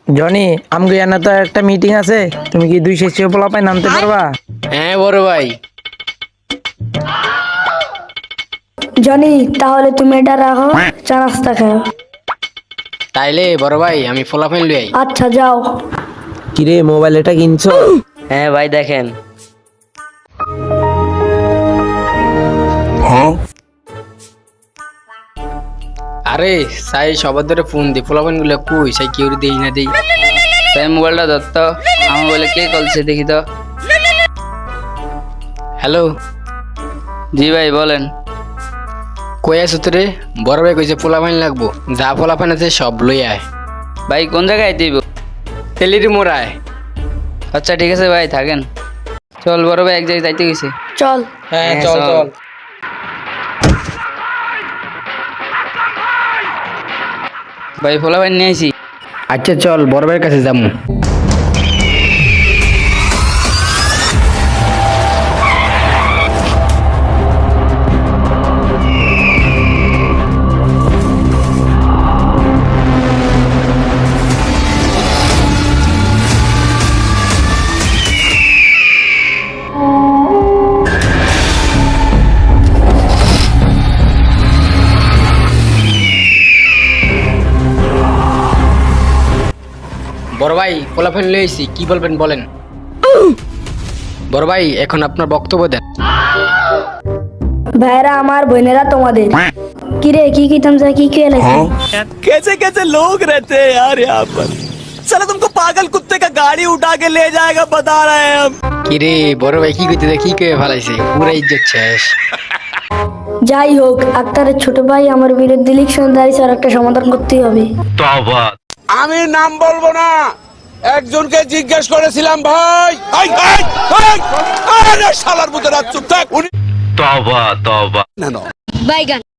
Johnny আমগো এনে তো একটা মিটিং আছে, তুমি কি 200 পোলাপাই নামতে পারবা? হ্যাঁ বড় ভাই। জনি তাহলে তুমি এটা রাখো, চা নাস্তা খাও। তাইলে বড় ভাই আমি ফলাফল লই আই। আচ্ছা যাও। কিরে মোবাইল এটা কিনছো? হ্যাঁ ভাই দেখেন। আরে সাই সবার ধরে ফোন দি ফলাফল গুলো কই সাই কেউ দেই না দেই। তাই মোবাইলটা ধরতো, আমার মোবাইলে কে কলছে দেখি তো। হ্যালো, জি ভাই বলেন। কই আছো তোরে? বড় ভাই কইছে ফলাফল লাগবো, যা ফলাফল আছে সব লই আয়। ভাই কোন জায়গায় দিব? তেলিরি মোড়ায়। আচ্ছা ঠিক আছে ভাই থাকেন। চল বড় ভাই এক জায়গায় যাইতে গেছি। চল। হ্যাঁ হ্যাঁ, চল চল। চল। ভাই ফোলা ভাই নিয়ে আইছি। আচ্ছা চল বড় ভাইয়ের কাছে যামু। বড় ভাই ফলাফল লই আইছি, কি বলবেন বলেন। বড় ভাই এখন আপনার বক্তব্য দেন। ভাইরা আমার বোনেরা তোমাদের। কিরে কি কি তামসা কি কি এলাইছি? कैसे कैसे लोग रहते हैं यार यहाँ पर। साला तुमको पागल कुत्ते का गाड़ी उठा के ले जाएगा बता रहे हैं हम। কি রে বড় ভাই কি কইতে কি কয়ে ফেলাইছে, পুরা ইজ্জত শেষ। যাই হোক, আক্তারের ছোট ভাই আমার বিরুদ্ধে ইলেকশন দাঁড়িয়েছে, আর একটা সমাধান করতেই হবে। আমি নাম বলবো না, একজনকে জিজ্ঞেস করেছিলাম ভাই। এই, এই, এই, আরে শালার মতো রাত চুপ থাক। উনি তওবা তওবা। না না বাইগান।